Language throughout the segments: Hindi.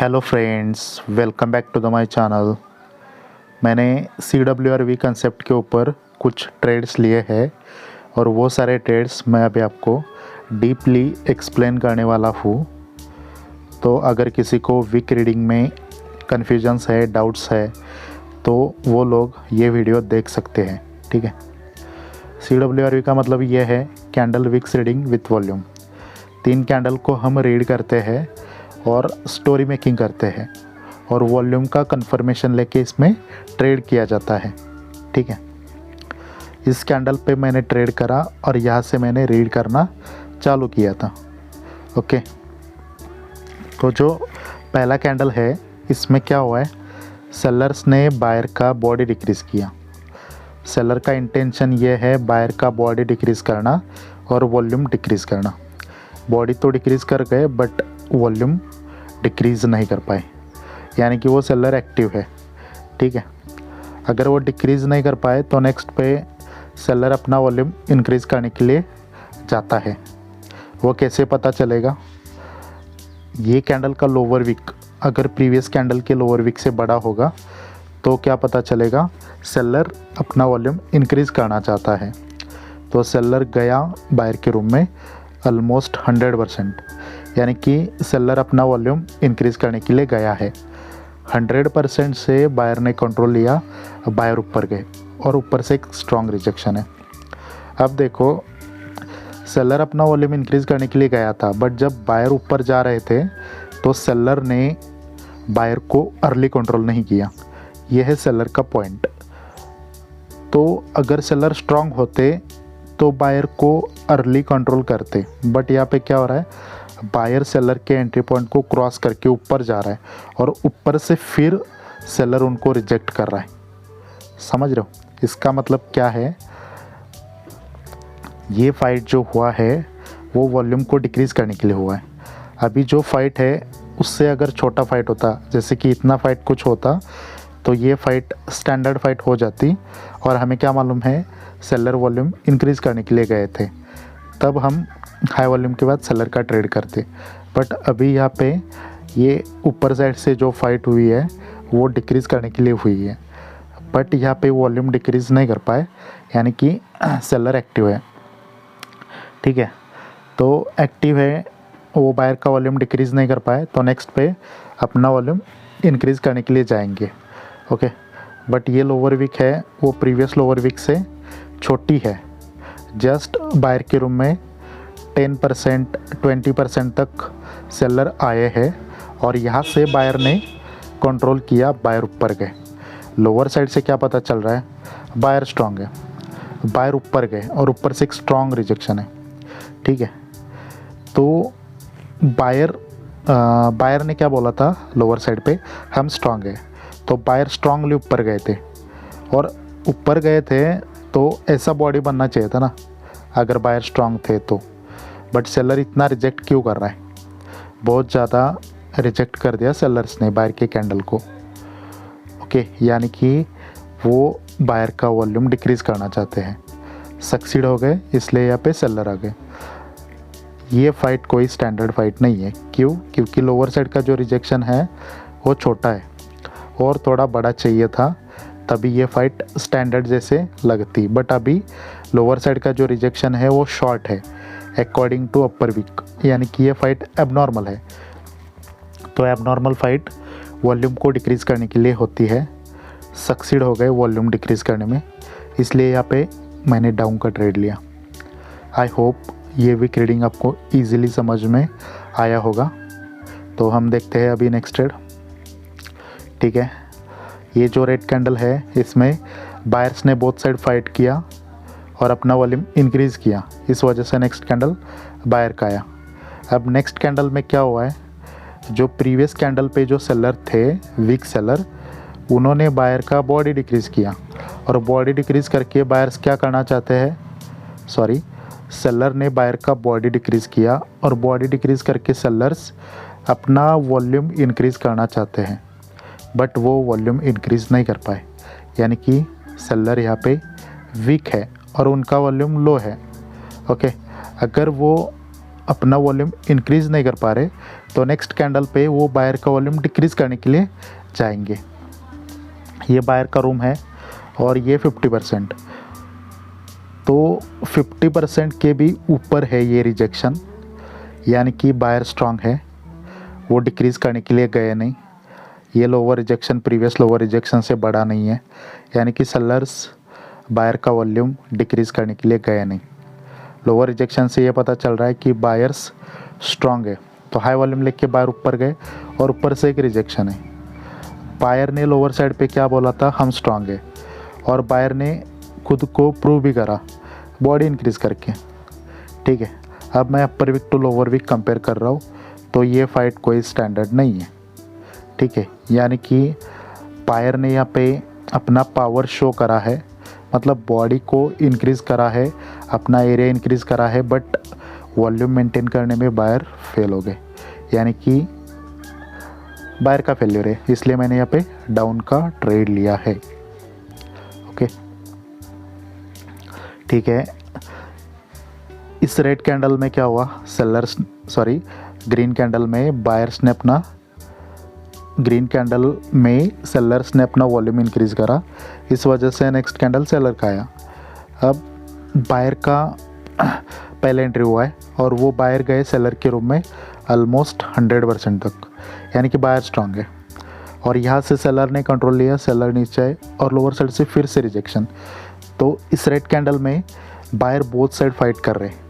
Hello friends, welcome back to the my channel. मैंने CWRV कंसेप्ट के ऊपर कुछ ट्रेड्स लिए हैं और वो सारे ट्रेड्स मैं अभी आपको डीपली एक्सप्लेन करने वाला हूँ। तो अगर किसी को वीक रीडिंग में कन्फ्यूजन्स है, डाउट्स है, तो वो लोग ये वीडियो देख सकते हैं। ठीक है। CWRV का मतलब ये है candle wicks reading with volume. 3 candle को हम रीड करते हैं और स्टोरी मेकिंग करते हैं और वॉल्यूम का कंफर्मेशन लेके इसमें ट्रेड किया जाता है। ठीक है। इस कैंडल पे मैंने ट्रेड करा और यहाँ से मैंने रीड करना चालू किया था। ओके। तो जो पहला कैंडल है इसमें क्या हुआ है, सेलर्स ने बायर का बॉडी डिक्रीज़ किया। सेलर का इंटेंशन ये है बायर का बॉडी डिक्रीज़ करना और वॉल्यूम डिक्रीज़ करना। बॉडी तो डिक्रीज़ कर गए बट वॉल्यूम डिक्रीज़ नहीं कर पाए, यानी कि वो सेलर एक्टिव है। ठीक है। अगर वो डिक्रीज़ नहीं कर पाए तो नेक्स्ट पे सेलर अपना वॉल्यूम इंक्रीज़ करने के लिए जाता है। वो कैसे पता चलेगा? ये कैंडल का लोअर विक अगर प्रीवियस कैंडल के लोअर विक से बड़ा होगा तो क्या पता चलेगा, सेलर अपना वॉल्यूम इंक्रीज़ करना चाहता है। तो सेलर गया बायर के रूम में ऑलमोस्ट 100%, यानी कि सेलर अपना वॉल्यूम इंक्रीज़ करने के लिए गया है। 100% से बायर ने कंट्रोल लिया, बायर ऊपर गए और ऊपर से एक स्ट्रॉन्ग रिजेक्शन है। अब देखो, सेलर अपना वॉल्यूम इंक्रीज़ करने के लिए गया था बट जब बायर ऊपर जा रहे थे तो सेलर ने बायर को अर्ली कंट्रोल नहीं किया। यह है सेलर का पॉइंट। तो अगर सेलर स्ट्रॉन्ग होते तो बायर को अर्ली कंट्रोल करते, बट यहाँ पे क्या हो रहा है, बायर सेलर के एंट्री पॉइंट को क्रॉस करके ऊपर जा रहा है और ऊपर से फिर सेलर उनको रिजेक्ट कर रहा है। समझ रहे हो? इसका मतलब क्या है, ये फाइट जो हुआ है वो वॉल्यूम को डिक्रीज़ करने के लिए हुआ है। अभी जो फाइट है उससे अगर छोटा फाइट होता, जैसे कि इतना फाइट कुछ होता, तो ये फाइट स्टैंडर्ड फाइट हो जाती और हमें क्या मालूम है, सेलर वॉल्यूम इंक्रीज़ करने के लिए गए थे, तब हम हाई वॉल्यूम के बाद सेलर का ट्रेड करते। बट अभी यहाँ पे ये ऊपर साइड से जो फाइट हुई है वो डिक्रीज़ करने के लिए हुई है, बट यहाँ पे वॉल्यूम डिक्रीज़ नहीं कर पाए, यानी कि सेलर एक्टिव है। ठीक है। तो एक्टिव है, वो बायर का वॉल्यूम डिक्रीज़ नहीं कर पाए तो नेक्स्ट पे अपना वॉल्यूम इंक्रीज़ करने के लिए जाएंगे। ओके। बट ये लोअर विक है वो प्रीवियस लोअर विक से छोटी है। जस्ट बायर के रूम में 10% 20% तक सेलर आए हैं और यहाँ से बायर ने कंट्रोल किया, बायर ऊपर गए। लोअर साइड से क्या पता चल रहा है, बायर स्ट्रॉन्ग है, बायर ऊपर गए और ऊपर से एक स्ट्रॉन्ग रिजेक्शन है। ठीक है। तो बायर ने क्या बोला था लोअर साइड पे, हम स्ट्रॉन्ग है, तो बायर स्ट्रांगली ऊपर गए थे और ऊपर गए थे तो ऐसा बॉडी बनना चाहिए था ना अगर बायर स्ट्रांग थे तो। बट सेलर इतना रिजेक्ट क्यों कर रहा है? बहुत ज़्यादा रिजेक्ट कर दिया सेलर्स ने बायर के कैंडल को। ओके। यानी कि वो बायर का वॉल्यूम डिक्रीज़ करना चाहते हैं, सक्सीड हो गए, इसलिए यहाँ पे सेलर आ गए। ये फाइट कोई स्टैंडर्ड फाइट नहीं है। क्यों? क्योंकि लोअर साइड का जो रिजेक्शन है वो छोटा है और थोड़ा बड़ा चाहिए था, तभी ये फाइट स्टैंडर्ड जैसे लगती। बट अभी लोअर साइड का जो रिजेक्शन है वो शॉर्ट है अकॉर्डिंग टू अपर विक, यानी कि ये फाइट एबनॉर्मल है। तो एबनॉर्मल फाइट वॉल्यूम को डिक्रीज़ करने के लिए होती है। सक्सीड हो गए वॉल्यूम डिक्रीज़ करने में, इसलिए यहाँ पे मैंने डाउन का ट्रेड लिया। आई होप ये वीक रीडिंग आपको ईजिली समझ में आया होगा। तो हम देखते हैं अभी नेक्स्ट ट्रेड। ठीक है। ये जो रेड कैंडल है इसमें बायर्स ने बोथ साइड फाइट किया और अपना वॉल्यूम इंक्रीज़ किया, इस वजह से नेक्स्ट कैंडल बायर का आया। अब नेक्स्ट कैंडल में क्या हुआ है, जो प्रीवियस कैंडल पे जो सेलर थे, वीक सेलर, उन्होंने बायर का बॉडी डिक्रीज़ किया और बॉडी डिक्रीज़ करके बायर्स क्या करना चाहते हैं, सेलर ने बायर का बॉडी डिक्रीज़ किया और बॉडी डिक्रीज़ करके सेलर्स अपना वॉल्यूम इंक्रीज़ करना चाहते हैं, बट वो वॉल्यूम इंक्रीज़ नहीं कर पाए, यानी कि सेलर यहाँ पे वीक है और उनका वॉल्यूम लो है। ओके। अगर वो अपना वॉल्यूम इंक्रीज़ नहीं कर पा रहे तो नेक्स्ट कैंडल पे वो बायर का वॉल्यूम डिक्रीज़ करने के लिए जाएंगे। ये बायर का रूम है और ये 50%, तो 50% के भी ऊपर है ये रिजेक्शन, यानी कि बायर स्ट्रांग है, वो डिक्रीज़ करने के लिए गए नहीं। ये lower rejection previous lower rejection से बड़ा नहीं है, यानी कि सेलर्स बायर का वॉल्यूम डिक्रीज़ करने के लिए गए नहीं। लोअर रिजेक्शन से ये पता चल रहा है कि बायर्स स्ट्रांग है, तो हाई वॉल्यूम लेके बायर ऊपर गए और ऊपर से एक रिजेक्शन है। बायर ने लोअर साइड पे क्या बोला था, हम स्ट्रांग है, और बायर ने खुद को प्रूव भी करा बॉडी इंक्रीज़ करके। ठीक है, अब मैं upper wick to lower wick compare कर रहा हूँ, तो ये फाइट कोई स्टैंडर्ड नहीं है। ठीक है, यानी कि बायर ने यहाँ पे अपना पावर शो करा है, मतलब बॉडी को इंक्रीज़ करा है, अपना एरिया इंक्रीज़ करा है, बट वॉल्यूम मेंटेन करने में बायर फेल हो गए, यानी कि बायर का फेल्यूर है, इसलिए मैंने यहाँ पे डाउन का ट्रेड लिया है। ओके, ठीक है। इस रेड कैंडल में क्या हुआ, ग्रीन कैंडल में बायर्स ने अपना सेलर्स ने अपना वॉल्यूम इंक्रीज़ करा, इस वजह से नेक्स्ट कैंडल सेलर का आया। अब बायर का पहले एंट्री हुआ है और वो बायर गए सेलर के रूम में ऑलमोस्ट 100% तक, यानी कि बायर स्ट्रांग है, और यहाँ से सेलर ने कंट्रोल लिया, सेलर नीचे आए और लोअर साइड से फिर से रिजेक्शन। तो इस रेड कैंडल में बायर बोथ साइड फाइट कर रहे हैं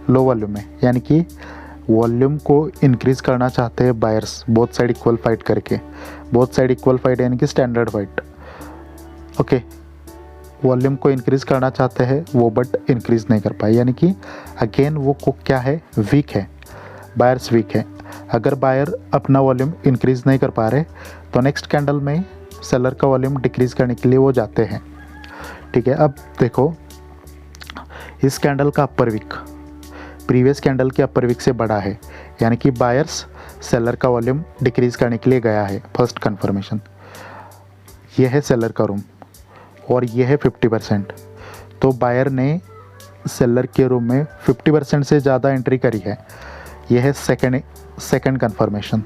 लो वॉल्यूम में, यानी कि वॉल्यूम को इंक्रीज़ करना चाहते हैं buyers both side equal fight करके। बोथ साइड इक्वल फाइट यानी कि स्टैंडर्ड फाइट। ओके, वॉल्यूम को इंक्रीज़ करना चाहते हैं वो, बट इंक्रीज़ नहीं कर पाए, यानी कि अगेन वो को क्या है, वीक है, बायर्स वीक है। अगर बायर अपना वॉल्यूम इंक्रीज़ नहीं कर पा रहे तो नेक्स्ट कैंडल में सेलर का वॉल्यूम डिक्रीज़ करने के लिए वो जाते हैं। ठीक है, अब देखो इस कैंडल का अपर वीक प्रीवियस कैंडल के अपर वीक से बड़ा है, यानी कि बायर्स सेलर का वॉल्यूम डिक्रीज़ करने के लिए गया है। फर्स्ट कन्फर्मेशन, ये है सेलर का रूम और ये है 50%, तो बायर ने सेलर के रूम में 50% से ज़्यादा एंट्री करी है। यह है सेकंड कन्फर्मेशन,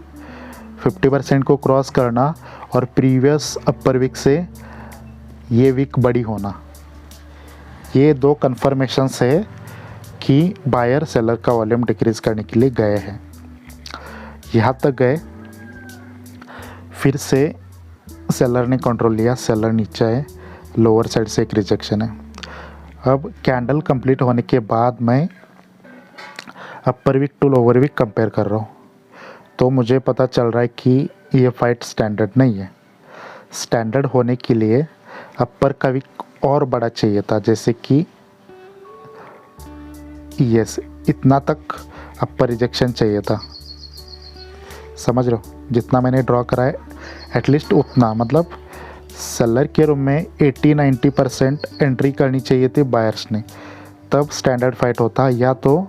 50% को क्रॉस करना और प्रीवियस अपर वीक से ये वीक बड़ी होना, ये दो कन्फर्मेशंस है कि बायर सेलर का वॉल्यूम डिक्रीज़ करने के लिए गए हैं। यहाँ तक गए, फिर से सेलर ने कंट्रोल लिया, सेलर नीचे है, लोअर साइड से एक रिजेक्शन है। अब कैंडल कंप्लीट होने के बाद मैं upper wick to lower wick compare कर रहा हूँ, तो मुझे पता चल रहा है कि ये फाइट स्टैंडर्ड नहीं है। स्टैंडर्ड होने के लिए अपर का वीक और बड़ा चाहिए था, जैसे कि यस इतना तक अपर रिजेक्शन चाहिए था, समझ रहे हो, जितना मैंने ड्रॉ करा है एटलीस्ट उतना, मतलब सेलर के रूम में 80-90% एंट्री करनी चाहिए थी बायर्स ने, तब स्टैंडर्ड फाइट होता, या तो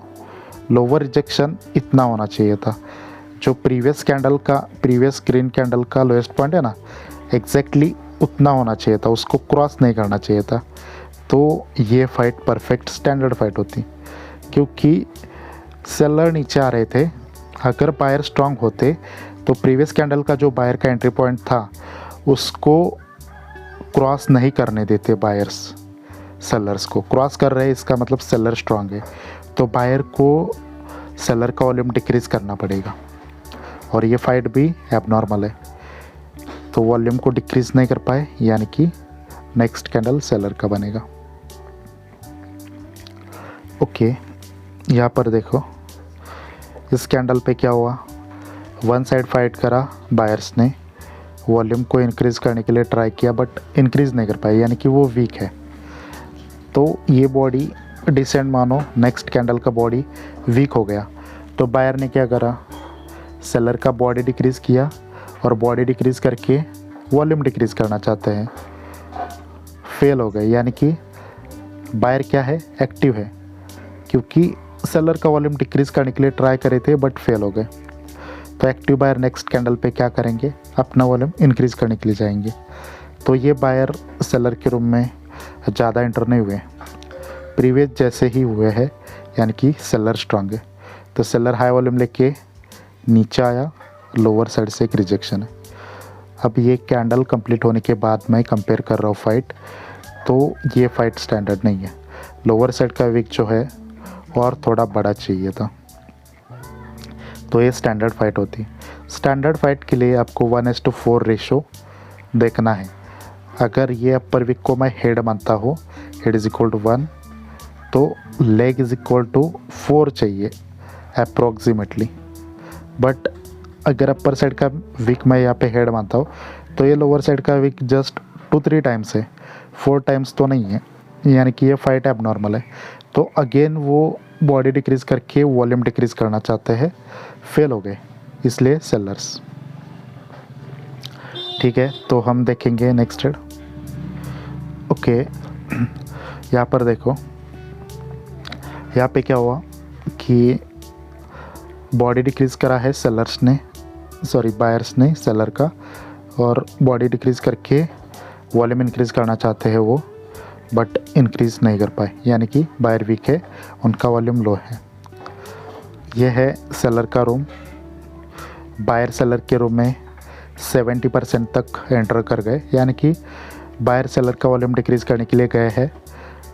लोअर रिजेक्शन इतना होना चाहिए था। जो प्रीवियस ग्रीन कैंडल का लोएस्ट पॉइंट है ना, एग्जैक्टली उतना होना चाहिए था, उसको क्रॉस नहीं करना चाहिए था, तो ये फाइट परफेक्ट स्टैंडर्ड फाइट होती। क्योंकि सेलर नीचे आ रहे थे, अगर बायर स्ट्रांग होते तो प्रीवियस कैंडल का जो बायर का एंट्री पॉइंट था उसको क्रॉस नहीं करने देते बायर्स। सेलर्स को क्रॉस कर रहे हैं, इसका मतलब सेलर स्ट्रांग है, तो बायर को सेलर का वॉल्यूम डिक्रीज़ करना पड़ेगा, और ये फाइट भी एबनॉर्मल है, तो वॉल्यूम को डिक्रीज़ नहीं कर पाए, यानी कि नेक्स्ट कैंडल सेलर का बनेगा। ओके, यहाँ पर देखो इस कैंडल पे क्या हुआ, वन साइड फाइट करा बायर्स ने, वॉल्यूम को इंक्रीज़ करने के लिए ट्राई किया बट इंक्रीज़ नहीं कर पाए, यानी कि वो वीक है। तो ये बॉडी डिसेंट मानो, नेक्स्ट कैंडल का बॉडी वीक हो गया, तो बायर ने क्या करा, सेलर का बॉडी डिक्रीज़ किया, और बॉडी डिक्रीज़ करके वॉल्यूम डिक्रीज़ करना चाहते हैं, फेल हो गए, यानी कि बायर क्या है, एक्टिव है, क्योंकि सेलर का वॉल्यूम डिक्रीज़ करने के लिए ट्राई करे थे बट फेल हो गए। तो एक्टिव बायर नेक्स्ट कैंडल पे क्या करेंगे, अपना वॉल्यूम इंक्रीज़ करने के लिए जाएंगे। तो ये बायर सेलर के रूम में ज़्यादा एंटर नहीं हुए, प्रीवियस जैसे ही हुए हैं, यानी कि सेलर स्ट्रांग है, तो सेलर हाई वॉल्यूम लेके नीचे आया, लोअर साइड से एक रिजेक्शन है। अब ये कैंडल कंप्लीट होने के बाद मैं कंपेयर कर रहा हूँ फाइट, तो ये फाइट स्टैंडर्ड नहीं है। लोअर साइड का विक जो है और थोड़ा बड़ा चाहिए था, तो ये स्टैंडर्ड फाइट होती। स्टैंडर्ड फाइट के लिए आपको 1:4 रेशो देखना है। अगर ये अपर विक को मैं हेड मानता हूँ, हेड इज इक्वल टू 1, तो लेग इज इक्वल टू 4 चाहिए अप्रोक्सीमेटली। बट अगर अपर साइड का विक मैं यहाँ पे हेड मानता हूँ, तो ये लोअर साइड का विक जस्ट 2-3 टाइम्स है, 4 टाइम्स तो नहीं है, यानी कि ये फाइट एबनॉर्मल है। तो अगेन वो बॉडी डिक्रीज़ करके वॉल्यूम डिक्रीज़ करना चाहते हैं, फेल हो गए, इसलिए सेलर्स। ठीक है, तो हम देखेंगे नेक्स्ट ट्रेड। ओके, यहाँ पर देखो, यहाँ पे क्या हुआ कि बॉडी डिक्रीज़ करा है सेलर्स ने, सॉरी बायर्स ने सेलर का, और बॉडी डिक्रीज़ करके वॉल्यूम इंक्रीज़ करना चाहते हैं वो, बट इंक्रीज़ नहीं कर पाए, यानी कि बायर वीक है, उनका वॉल्यूम लो है। यह है सेलर का रूम। बायर सेलर के रूम में 70% तक एंटर कर गए, यानी कि बायर सेलर का वॉल्यूम डिक्रीज़ करने के लिए गए हैं,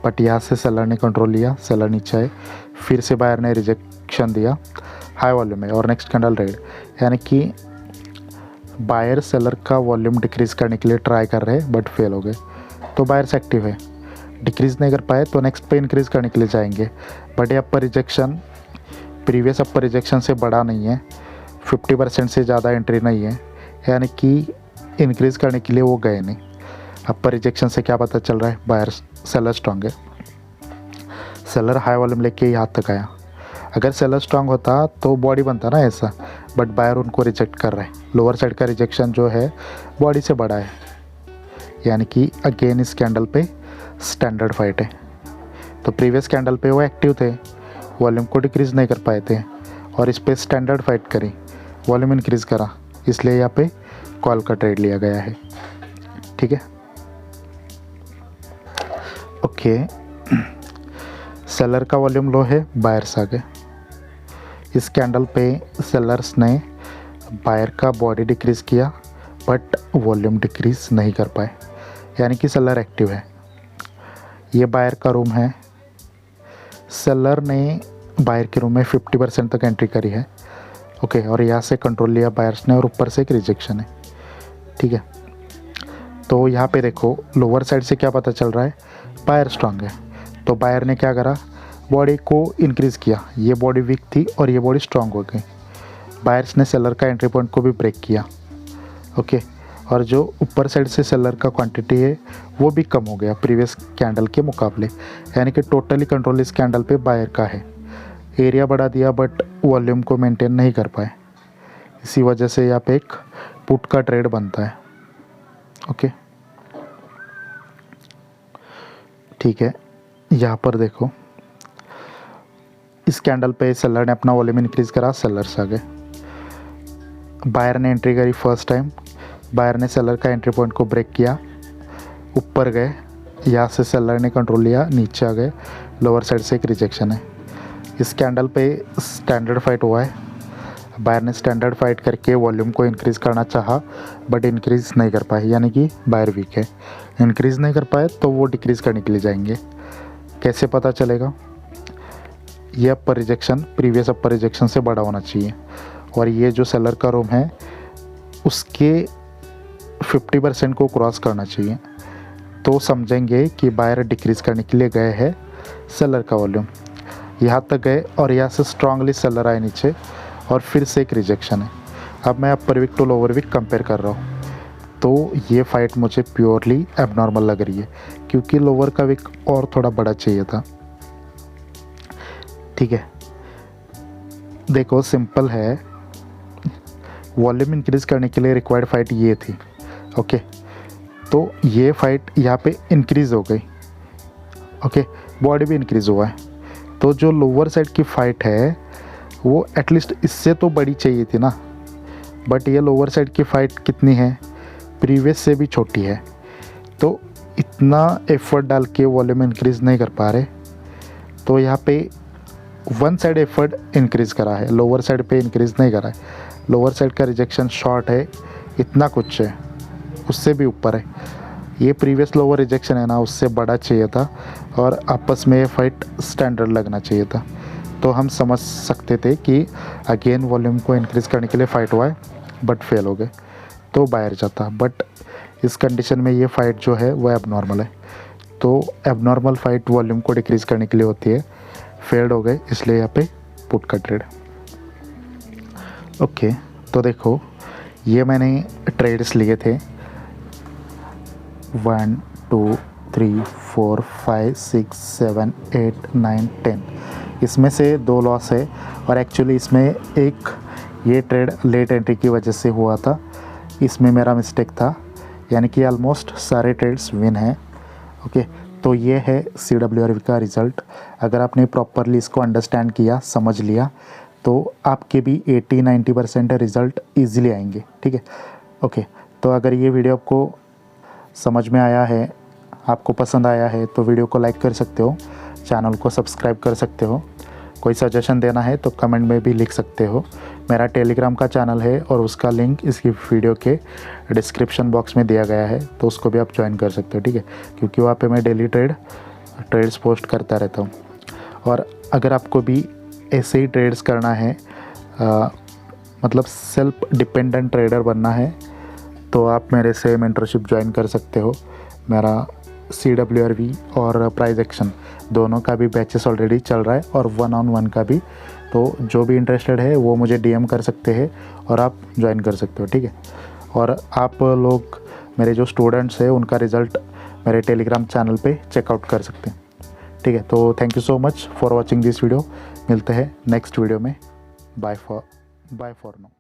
बट यहाँ से सेलर ने कंट्रोल लिया, सेलर नीचे आए, फिर से बायर ने रिजेक्शन दिया, हाई वॉल्यूम है, और नेक्स्ट कैंडल रेड, यानी कि बायर सेलर का वॉल्यूम डिक्रीज़ करने के लिए ट्राई कर रहे हैं, बट फेल हो गए। तो बायर्स एक्टिव है, डिक्रीज़ नहीं कर पाए, तो नेक्स्ट पे इंक्रीज़ करने के लिए जाएंगे, बट ये अपर रिजेक्शन प्रीवियस अपर रिजेक्शन से बड़ा नहीं है, 50% से ज़्यादा एंट्री नहीं है, यानी कि इंक्रीज़ करने के लिए वो गए नहीं। अपर रिजेक्शन से क्या पता चल रहा है, बायर सेलर स्ट्रॉन्ग है। सेलर हाई वॉल्यूम लेके यहाँ तक आया। अगर सेलर स्ट्रॉन्ग होता तो बॉडी बनता ना ऐसा, बट बायर उनको रिजेक्ट कर रहा है। लोअर साइड का रिजेक्शन जो है बॉडी से बड़ा है, यानी कि अगेन इस कैंडल पे स्टैंडर्ड फाइट है। तो प्रीवियस कैंडल पे वो एक्टिव थे, वॉल्यूम को डिक्रीज़ नहीं कर पाए थे, और इस पे स्टैंडर्ड फाइट करी, वॉल्यूम इंक्रीज़ करा, इसलिए यहाँ पे कॉल का ट्रेड लिया गया है। ठीक है, ओके, सेलर का वॉल्यूम लो है, बायर्स आ गए। इस कैंडल पे सेलर्स ने बायर का बॉडी डिक्रीज़ किया, बट वॉल्यूम डिक्रीज़ नहीं कर पाए, यानी कि सेलर एक्टिव है। ये बायर का रूम है, सेलर ने बायर के रूम में 50% तक एंट्री करी है। ओके, और यहाँ से कंट्रोल लिया बायर्स ने, और ऊपर से एक रिजेक्शन है। ठीक है, तो यहाँ पे देखो लोअर साइड से क्या पता चल रहा है, बायर स्ट्रांग है। तो बायर ने क्या करा, बॉडी को इंक्रीज़ किया, ये बॉडी वीक थी और ये बॉडी स्ट्रांग हो गई। बायर्स ने सेलर का एंट्री पॉइंट को भी ब्रेक किया। ओके, और जो ऊपर साइड से सेलर का क्वांटिटी है वो भी कम हो गया प्रीवियस कैंडल के मुकाबले, यानी कि टोटली कंट्रोल इस कैंडल पे बायर का है। एरिया बढ़ा दिया, बट वॉल्यूम को मेंटेन नहीं कर पाए, इसी वजह से यहाँ पे एक पुट का ट्रेड बनता है। ओके, ठीक है, यहाँ पर देखो इस कैंडल पे सेलर ने अपना वॉल्यूम इंक्रीज़ करा, सेलर्स आ गए। बायर ने एंट्री करी फर्स्ट टाइम, बायर ने सेलर का एंट्री पॉइंट को ब्रेक किया, ऊपर गए, यहाँ से सेलर ने कंट्रोल लिया, नीचे आ गए, लोअर साइड से एक रिजेक्शन है। इस कैंडल पे स्टैंडर्ड फाइट हुआ है, बायर ने स्टैंडर्ड फाइट करके वॉल्यूम को इंक्रीज़ करना चाहा, बट इंक्रीज़ नहीं कर पाए, यानी कि बायर वीक है। इंक्रीज़ नहीं कर पाए तो वो डिक्रीज़ करने के लिए जाएंगे। कैसे पता चलेगा, ये अपर रिजेक्शन प्रीवियस अपर रिजेक्शन से बड़ा होना चाहिए, और ये जो सेलर का रूम है उसके 50% को क्रॉस करना चाहिए, तो समझेंगे कि बायर डिक्रीज़ करने के लिए गए हैं। सेलर का वॉल्यूम यहाँ तक गए, और यहाँ से स्ट्रांगली सेलर आए नीचे, और फिर से एक रिजेक्शन है। अब मैं upper wick to lower wick compare कर रहा हूँ, तो ये फाइट मुझे प्योरली एबनॉर्मल लग रही है, क्योंकि लोअर का वीक और थोड़ा बड़ा चाहिए था। ठीक है, देखो सिंपल है, वॉल्यूम इंक्रीज़ करने के लिए रिक्वायर्ड फाइट ये थी। ओके, तो ये फाइट यहाँ पे इंक्रीज़ हो गई। ओके, बॉडी भी इंक्रीज़ हुआ है, तो जो लोअर साइड की फाइट है वो एटलीस्ट इससे तो बड़ी चाहिए थी ना, बट ये लोअर साइड की फ़ाइट कितनी है, प्रीवियस से भी छोटी है। तो इतना एफर्ट डाल के वॉल्यूम इंक्रीज़ नहीं कर पा रहे, तो यहाँ पे वन साइड एफर्ट इंक्रीज़ करा है, लोअर साइड पे इंक्रीज़ नहीं करा है। लोअर साइड का रिजेक्शन शॉर्ट है, इतना कुछ है, उससे भी ऊपर है। ये प्रीवियस लोअर रिजेक्शन है ना, उससे बड़ा चाहिए था और आपस में ये फाइट स्टैंडर्ड लगना चाहिए था, तो हम समझ सकते थे कि अगेन वॉल्यूम को इंक्रीज़ करने के लिए फ़ाइट हुआ है बट फेल हो गए तो बाहर जाता। बट इस कंडीशन में ये फ़ाइट जो है वो एबनॉर्मल है, तो एबनॉर्मल फ़ाइट वॉल्यूम को डिक्रीज़ करने के लिए होती है। फेल्ड हो गए इसलिए यहाँ पे पुट का ट्रेड। ओके, तो देखो ये मैंने ट्रेड्स लिए थे 1 2 3 4 5 6 7 8 9 10, इसमें से 2 लॉस है और एक्चुअली इसमें एक ये ट्रेड लेट एंट्री की वजह से हुआ था, इसमें मेरा मिस्टेक था, यानी कि ऑलमोस्ट सारे ट्रेड्स विन हैं। ओके, तो ये है CWRV का रिज़ल्ट। अगर आपने प्रॉपरली इसको अंडरस्टैंड किया, समझ लिया, तो आपके भी 80-90% रिज़ल्ट ईज़िली आएंगे। ठीक है, ओके। तो अगर ये वीडियो आपको समझ में आया है, आपको पसंद आया है, तो वीडियो को लाइक कर सकते हो, चैनल को सब्सक्राइब कर सकते हो। कोई सजेशन देना है तो कमेंट में भी लिख सकते हो। मेरा टेलीग्राम का चैनल है और उसका लिंक इसकी वीडियो के डिस्क्रिप्शन बॉक्स में दिया गया है, तो उसको भी आप ज्वाइन कर सकते हो। ठीक है, क्योंकि वहाँ पे मैं डेली ट्रेड्स पोस्ट करता रहता हूँ। और अगर आपको भी ऐसे ही ट्रेड्स करना है, मतलब सेल्फ डिपेंडेंट ट्रेडर बनना है, तो आप मेरे से मेंटरशिप ज्वाइन कर सकते हो। मेरा CWRV और प्राइस एक्शन दोनों का भी बैचेस ऑलरेडी चल रहा है और 1-on-1 का भी, तो जो भी इंटरेस्टेड है वो मुझे DM कर सकते हैं और आप ज्वाइन कर सकते हो। ठीक है, और आप लोग मेरे जो स्टूडेंट्स हैं उनका रिज़ल्ट मेरे टेलीग्राम चैनल पे चेकआउट कर सकते हैं। ठीक है, तो thank you so much for watching this video. मिलते हैं नेक्स्ट वीडियो में। Bye for now.